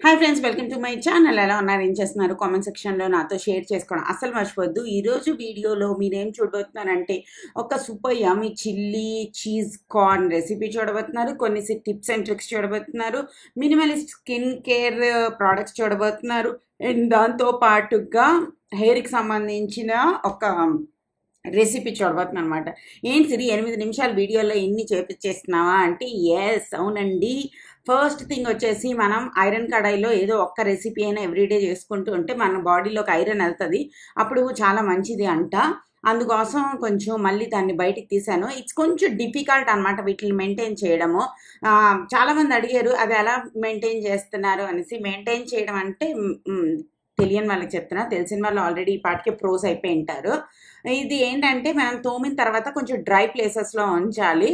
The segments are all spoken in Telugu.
Hi friends, welcome to my channel. ఎలా ఉన్నారు, ఏం చేస్తున్నారు? కామెంట్ సెక్షన్లో నాతో షేర్ చేసుకోవడం అస్సలు మర్చిపోద్దు. ఈరోజు వీడియోలో మీరేం చూడబోతున్నారంటే ఒక సూపర్ యమ్మీ చిల్లీ చీజ్ కార్న్ రెసిపీ చూడబోతున్నారు. కొన్ని టిప్స్ అండ్ ట్రిక్స్ చూడబోతున్నారు. మినిమలిస్ట్ స్కిన్ కేర్ ప్రోడక్ట్స్ చూడబోతున్నారు. అండ్ దాంతో పాటుగా హెయిర్కి సంబంధించిన ఒక రెసిపీ చూడబోతున్నాను అనమాట. ఏంటి సిరి 8 నిమిషాల వీడియోలో ఇన్ని చేపించేస్తున్నావా అంటే, ఎస్ అవునండి. ఫస్ట్ థింగ్ వచ్చేసి మనం ఐరన్ కడాయిలో ఏదో ఒక్క రెసిపీ అయినా ఎవ్రీడే చేసుకుంటూ ఉంటే మన బాడీలోకి ఐరన్ వెళ్తుంది, అప్పుడు చాలా మంచిది అంట. అందుకోసం కొంచెం మళ్ళీ దాన్ని బయటికి తీసాను. ఇట్స్ కొంచెం డిఫికల్ట్ అనమాట వీటిని మెయింటైన్ చేయడము. చాలామంది అడిగారు అది ఎలా మెయింటైన్ చేస్తున్నారు అనేసి. మెయింటైన్ చేయడం అంటే తెలియని వాళ్ళకి చెప్తున్నా, తెలిసిన వాళ్ళు ఆల్రెడీ ఈ పాటికే ప్రోస్ అయిపోయి ఉంటారు. ఇది ఏంటంటే మనం తోమిన తర్వాత కొంచెం డ్రై ప్లేసెస్లో ఉంచాలి.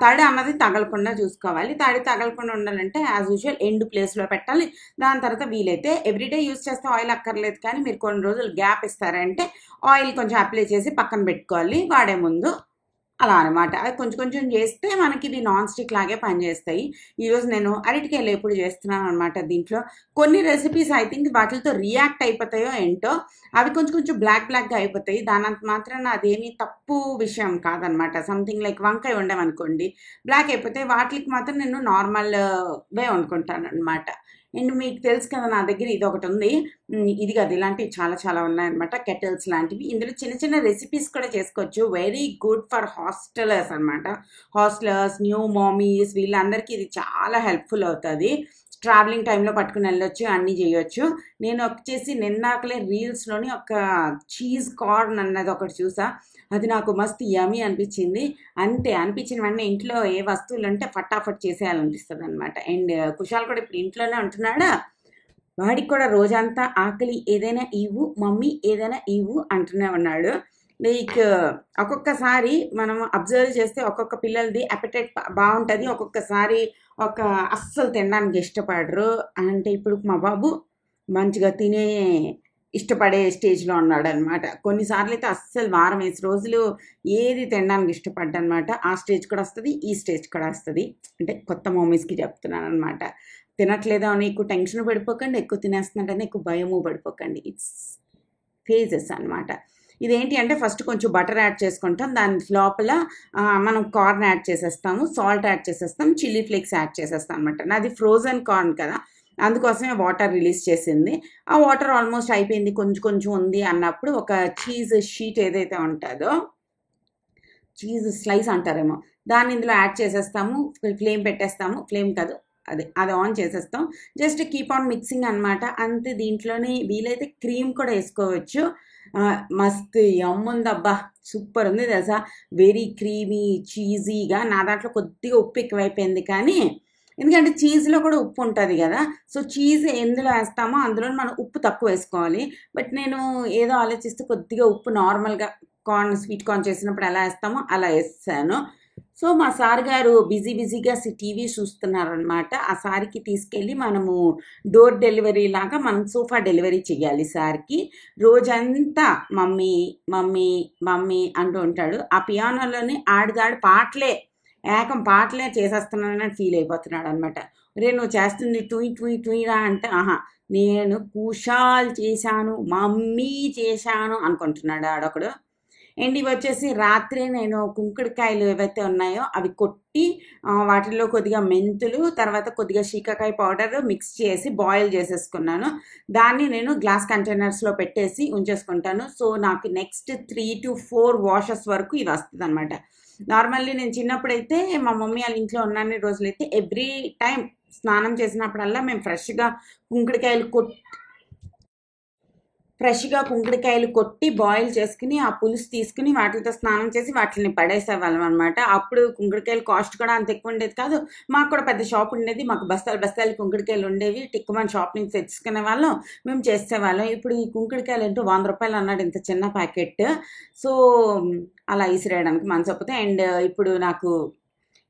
తడి అన్నది తగలకుండా చూసుకోవాలి. తడి తగలకుండా ఉండాలంటే యాజ్ యూజువల్ ఎండ్ ప్లేస్లో పెట్టాలి. దాని తర్వాత వీలైతే ఎవ్రీడే యూజ్ చేస్తే ఆయిల్ అక్కర్లేదు, కానీ మీరు కొన్ని రోజులు గ్యాప్ ఇస్తారంటే ఆయిల్ కొంచెం అప్లై చేసి పక్కన పెట్టుకోవాలి వాడే ముందు. అలా అనమాట. అది కొంచెం కొంచెం చేస్తే మనకి ఇవి నాన్ స్టిక్ లాగే పనిచేస్తాయి. ఈరోజు నేను అరటికాయలు ఎప్పుడు చేస్తున్నాను అనమాట. దీంట్లో కొన్ని రెసిపీస్ ఐ థింక్ వాటితో రియాక్ట్ అయిపోతాయో ఏంటో, అవి కొంచెం కొంచెం బ్లాక్గా అయిపోతాయి. దానంత మాత్రాన అదేమీ తప్పు విషయం కాదనమాట. సంథింగ్ లైక్ వంకాయ వండామనుకోండి, బ్లాక్ అయిపోతే వాటికి మాత్రం నేను నార్మల్ వే వండుకుంటాను అనమాట. అండ్ మీకు తెలుసు కదా, నా దగ్గర ఇది ఒకటి ఉంది. ఇది కాదు, ఇలాంటివి చాలా చాలా ఉన్నాయన్నమాట. కెటిల్స్ లాంటివి. ఇందులో చిన్న చిన్న రెసిపీస్ కూడా చేసుకోవచ్చు. వెరీ గుడ్ ఫర్ హాస్టలర్స్ అనమాట. హాస్టలర్స్, న్యూ మామీస్, వీళ్ళందరికీ ఇది చాలా హెల్ప్ఫుల్ అవుతుంది. ట్రావెలింగ్ టైంలో పట్టుకుని వెళ్ళొచ్చు, అన్నీ చేయొచ్చు. నేను వచ్చేసి నిన్నాకలే రీల్స్లోని ఒక చీజ్ కార్న్ అన్నది ఒకటి చూసా. అది నాకు మస్తు యమీ అనిపించింది. అంతే అనిపించిన వెంటనే ఇంట్లో ఏ వస్తువులు ఉంటే ఫటాఫట్ చేసేయాలనిపిస్తుంది అనమాట. అండ్ కుషాల్ కూడా ఇప్పుడు ఇంట్లోనే ఉంటున్నాడా, వాడికి కూడా రోజంతా ఆకలి, ఏదైనా ఇవ్వు మమ్మీ, ఏదైనా ఇవ్వు అంటూనే ఉన్నాడు. లైక్ ఒక్కొక్కసారి మనం అబ్జర్వ్ చేస్తే ఒక్కొక్క పిల్లలది అపెటైట్ బాగుంటుంది, ఒక్కొక్కసారి ఒక అస్సలు తినడానికి ఇష్టపడరు. అంటే ఇప్పుడు మా బాబు మంచిగా తినే ఇష్టపడే స్టేజ్లో ఉన్నాడు అనమాట. కొన్నిసార్లు అయితే అస్సలు వారం 5 రోజులు ఏది తినడానికి ఇష్టపడ్డనమాట. ఆ స్టేజ్ కూడా వస్తుంది, ఈ స్టేజ్ కూడా వస్తుంది. అంటే కొత్త మమ్మీస్కి చెప్తున్నాను అనమాట. తినట్లేదా అని ఎక్కువ టెన్షన్ పడిపోకండి, ఎక్కువ తినేస్తున్నాడని ఎక్కువ భయము పడిపోకండి. ఇట్స్ ఫేజెస్ అనమాట. ఇదేంటి అంటే ఫస్ట్ కొంచెం బటర్ యాడ్ చేసుకుంటాం. దాని లోపల మనం కార్న్ యాడ్ చేసేస్తాము, సాల్ట్ యాడ్ చేసేస్తాం, చిల్లీ ఫ్లేక్స్ యాడ్ చేసేస్తాం అనమాట. నాది ఫ్రోజన్ కార్న్ కదా, అందుకోసమే వాటర్ రిలీజ్ చేసింది. ఆ వాటర్ ఆల్మోస్ట్ అయిపోయింది, కొంచెం కొంచెం ఉంది అన్నప్పుడు ఒక చీజ్ షీట్ ఏదైతే ఉంటుందో, చీజ్ స్లైస్ అంటారేమో, దాన్ని ఇందులో యాడ్ చేసేస్తాము. ఫ్లేమ్ పెట్టేస్తాము, ఫ్లేమ్ కాదు అది ఆన్ చేసేస్తాం. జస్ట్ కీప్ ఆన్ మిక్సింగ్ అనమాట. అంతే. దీంట్లోనే వీలైతే క్రీమ్ కూడా వేసుకోవచ్చు. మస్తు యమ్ముందబ్బా, సూపర్ ఉంది తెలుసా. వెరీ క్రీమీ చీజీగా. నా దాంట్లో కొద్దిగా ఉప్పు ఎక్కువైపోయింది, కానీ ఎందుకంటే చీజ్లో కూడా ఉప్పు ఉంటుంది కదా, సో చీజ్ ఎందులో వేస్తామో అందులో మనం ఉప్పు తక్కువ వేసుకోవాలి. బట్ నేను ఏదో ఆలోచిస్తూ కొద్దిగా ఉప్పు నార్మల్గా స్వీట్ కార్న్ చేసినప్పుడు ఎలా వేస్తామో అలా వేస్తాను. సో మా సార్ గారు బిజీగా టీవీ చూస్తున్నారనమాట. ఆ సార్కి తీసుకెళ్ళి మనము డోర్ డెలివరీ లాగా మనం సోఫా డెలివరీ చేయాలి సార్కి. రోజంతా మమ్మీ మమ్మీ మమ్మీ అంటూ ఉంటాడు. ఆ పియానోలోని ఆడిదాడు పాటలే చేసేస్తున్నానని ఫీల్ అయిపోతున్నాడు అనమాట. రే నువ్వు చేస్తుంది టూయి టూయి టూయిరా అంటే, ఆహా నేను కుషాల్ చేశాను, మమ్మీ చేశాను అనుకుంటున్నాడు ఆడొకడు. అండ్ ఇవి వచ్చేసి రాత్రే నేను కుంకుడుకాయలు ఏవైతే ఉన్నాయో అవి కొట్టి వాటిల్లో కొద్దిగా మెంతులు, తర్వాత కొద్దిగా శీకాకాయ పౌడర్ మిక్స్ చేసి బాయిల్ చేసేసుకున్నాను. దాన్ని నేను గ్లాస్ కంటైనర్స్లో పెట్టేసి ఉంచేసుకుంటాను. సో నాకు నెక్స్ట్ 3 to 4 వాషెస్ వరకు ఇది వస్తుంది అనమాట. నార్మల్లీ నేను చిన్నప్పుడైతే మా మమ్మీ వాళ్ళ ఇంట్లో ఉన్న రోజులైతే ఎవ్రీ టైం స్నానం చేసినప్పుడల్లా మేము ఫ్రెష్గా కుంకుడుకాయలు కొట్టి బాయిల్ చేసుకుని ఆ పులుసు తీసుకుని వాటితో స్నానం చేసి వాటిని పడేసేవాళ్ళం అనమాట. అప్పుడు కుంకుడుకాయలు కాస్ట్ కూడా అంత ఎక్కువ ఉండేది కాదు. మాకు కూడా పెద్ద షాప్ ఉండేది, మాకు బస్తాలు కుంకుడుకాయలు ఉండేవి. టిక్కుమని షాప్ నుంచి తెచ్చుకునే వాళ్ళం, మేము చేసేవాళ్ళం. ఇప్పుడు ఈ కుంకుడుకాయలు ఏంటో 100 రూపాయలు అన్నాడు ఇంత చిన్న ప్యాకెట్. సో అలా ఇసిరేయడానికి మనసు ఒప్పుతే. అండ్ ఇప్పుడు నాకు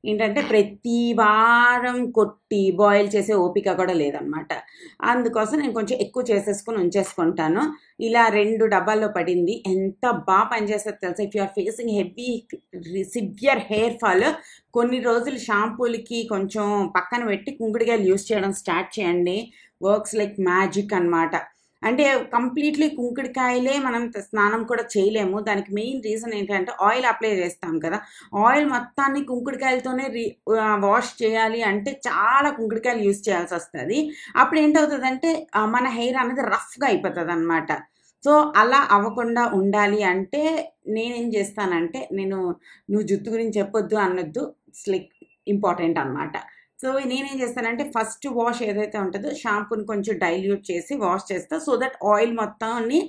ఏంటంటే ప్రతి వారం కొట్టి బాయిల్ చేసే ఓపిక కూడా లేదనమాట. అందుకోసం నేను కొంచెం ఎక్కువ చేసేసుకుని ఉంచేసుకుంటాను. ఇలా 2 డబ్బాల్లో పడింది. ఎంత బాగా పనిచేస్తుంది తెలుసా. If you are facing heavy severe hair fall, కొన్ని రోజులు షాంపూలకి కొంచెం పక్కన పెట్టి కుంకుడుకాయలు యూస్ చేయడం స్టార్ట్ చేయండి. వర్క్స్ లైక్ మ్యాజిక్ అన్నమాట. అంటే కంప్లీట్లీ కుంకుడికాయలే మనం స్నానం కూడా చేయలేము. దానికి మెయిన్ రీజన్ ఏంటంటే ఆయిల్ అప్లై చేస్తాం కదా, ఆయిల్ మొత్తాన్ని కుంకుడికాయలతోనే వాష్ చేయాలి అంటే చాలా కుంకుడికాయలు యూజ్ చేయాల్సి వస్తుంది. అప్పుడు ఏంటవుతుందంటే మన హెయిర్ అనేది రఫ్గా అయిపోతుంది అనమాట. సో అలా అవ్వకుండా ఉండాలి అంటే నేనేం చేస్తానంటే, నువ్వు జుట్టు గురించి చెప్పొద్దు అనొద్దు, ఇట్స్ లైక్ ఇంపార్టెంట్ అనమాట. సో నేనేం చేస్తానంటే ఫస్ట్ వాష్ ఏదైతే ఉంటుందో షాంపూని కొంచెం డైల్యూట్ చేసి వాష్ చేస్తా, సో దట్ ఆయిల్ మొత్తాన్ని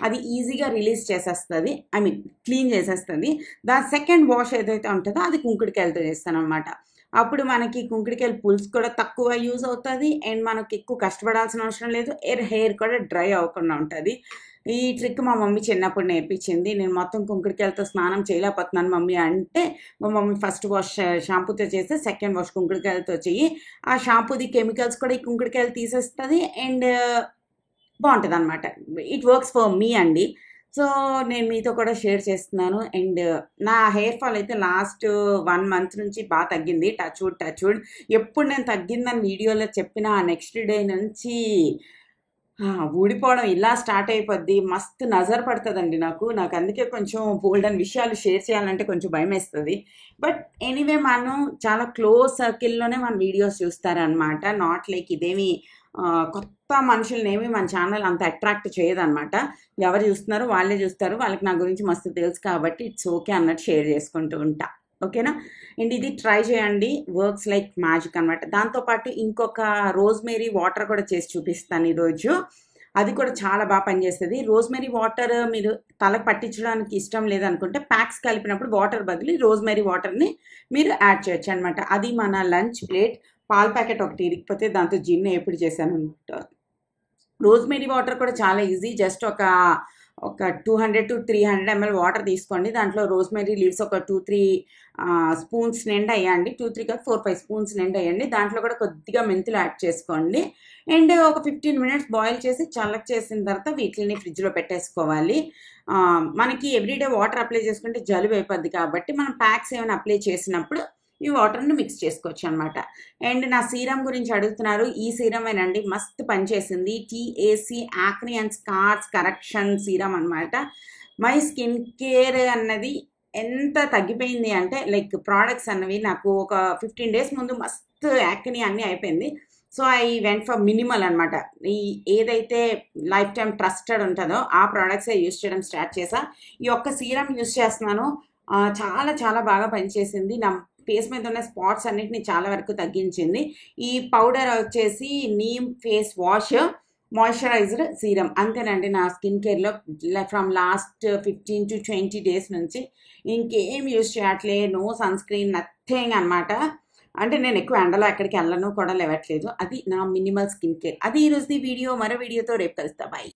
అది ఈజీగా రిలీజ్ చేసేస్తుంది, ఐ మీన్ క్లీన్ చేసేస్తుంది. దాని సెకండ్ వాష్ ఏదైతే ఉంటుందో అది కుంకుడికాయలతో చేస్తాను అనమాట. అప్పుడు మనకి కుంకుడికాయల పులుసు కూడా తక్కువ యూజ్ అవుతుంది అండ్ మనకి ఎక్కువ కష్టపడాల్సిన అవసరం లేదు, హెయిర్ కూడా డ్రై అవ్వకుండా ఉంటుంది. ఈ ట్రిక్ మా మమ్మీ చిన్నప్పుడు నేర్పించింది. నేను మొత్తం కుంకుడికాయలతో స్నానం చేయలేకపోతున్నాను మమ్మీ అంటే, మా మమ్మీ ఫస్ట్ వాష్ షాంపూతో చేస్తే సెకండ్ వాష్ కుంకుడికాయలతో చెయ్యి, ఆ షాంపూది కెమికల్స్ కూడా ఈ కుంకుడికాయలు తీసేస్తుంది అండ్ బాగుంటుంది అనమాట. ఇట్ వర్క్స్ ఫర్ మీ అండి. సో నేను మీతో కూడా షేర్ చేస్తున్నాను. అండ్ నా హెయిర్ ఫాల్ అయితే లాస్ట్ 1 మంత్ నుంచి బాగా తగ్గింది. Touch wood. ఎప్పుడు నేను తగ్గిందని వీడియోలో చెప్పిన నెక్స్ట్ డే నుంచి ఊడిపోవడం ఇలా స్టార్ట్ అయిపోద్ది. మస్తు నజర్ పడుతుందండి నాకు అందుకే కొంచెం బోల్డన్ విషయాలు షేర్ చేయాలంటే కొంచెం భయం వేస్తుంది. బట్ ఎనీవే మనం చాలా క్లోజ్ సర్కిల్లోనే మన వీడియోస్ చూస్తారనమాట. నాట్ లైక్ ఇదేమి కొత్త మనుషులనేమి మన ఛానల్ అంత అట్రాక్ట్ చేయదనమాట. ఎవరు చూస్తున్నారో వాళ్ళే చూస్తారు, వాళ్ళకి నా గురించి మస్తు తెలుసు కాబట్టి ఇట్స్ ఓకే అన్నట్టు షేర్ చేసుకుంటూ ఉంటా. ఓకేనా? అండ్ ఇది ట్రై చేయండి, వర్క్స్ లైక్ మ్యాజిక్ అనమాట. దాంతోపాటు ఇంకొక రోజ్మేరీ వాటర్ కూడా చేసి చూపిస్తాను ఈరోజు. అది కూడా చాలా బాగా పనిచేస్తుంది. రోజ్మేరీ వాటర్ మీరు తలకు పట్టించడానికి ఇష్టం లేదనుకుంటే ప్యాక్స్ కలిపినప్పుడు వాటర్ బదులు రోజ్మేరీ వాటర్ని మీరు యాడ్ చేయొచ్చు అనమాట. అది మన లంచ్ ప్లేట్ పాల ప్యాకెట్ ఒకటి ఇరిగిపోతే దాంతో జిన్ను ఎప్పుడు చేశాను అనమాట. రోజ్మేరీ వాటర్ కూడా చాలా ఈజీ. జస్ట్ ఒక 200 to 300 ml వాటర్ తీసుకోండి. దాంట్లో రోజ్మేరీ లీవ్స్ ఒక 2-3 స్పూన్స్ నిండా వేయండి. 2-3 కాదు 4-5 స్పూన్స్ నిండా వేయండి. దాంట్లో కూడా కొద్దిగా మెంతులు యాడ్ చేసుకోండి. అండ్ ఒక 15 minutes బాయిల్ చేసి చల్లక చేసిన తర్వాత వీటిని ఫ్రిడ్జ్లో పెట్టేసుకోవాలి. మనకి ఎవ్రీడే వాటర్ అప్లై చేసుకుంటే జలుబు అయిపోద్ది కాబట్టి మనం ప్యాక్స్ ఏమైనా అప్లై చేసినప్పుడు ఈ వాటర్ని మిక్స్ చేసుకోవచ్చు అనమాట. అండ్ నా సీరం గురించి అడుగుతున్నారు. ఈ సీరమేనండి, మస్తు పనిచేసింది. TAC acne and scars correction serum అనమాట. మై స్కిన్ కేర్ అన్నది ఎంత తగ్గిపోయింది అంటే లైక్ ప్రోడక్ట్స్ అన్నవి నాకు ఒక 15 days ముందు మస్తు యాక్ని అన్నీ అయిపోయింది. So I went for minimal అనమాట. ఏదైతే లైఫ్ టైం ట్రస్టెడ్ ఉంటుందో ఆ ప్రోడక్ట్సే యూజ్ చేయడం స్టార్ట్ చేసా. ఈ ఒక్క సీరం యూజ్ చేస్తున్నాను, చాలా చాలా బాగా పనిచేసింది. నా ఫేస్ మీద ఉన్న స్పాట్స్ అన్నిటిని చాలా వరకు తగ్గించింది. ఈ పౌడర్ వచ్చేసి neem face wash moisturiser serum, అంతేనండి నా skin కేర్లో from last 15 to 20 days నుంచి ఇంకేం యూజ్ చేయట్లే. నో సన్ స్క్రీన్, నథింగ్ అనమాట. అంటే నేను ఎక్కువ ఎండలో ఎక్కడికి వెళ్ళను కూడా లేవట్లేదు. అది నా మినిమల్ స్కిన్ కేర్. అది ఈరోజు వీడియో. మరో వీడియోతో రేపు కలుస్తా. బాయ్.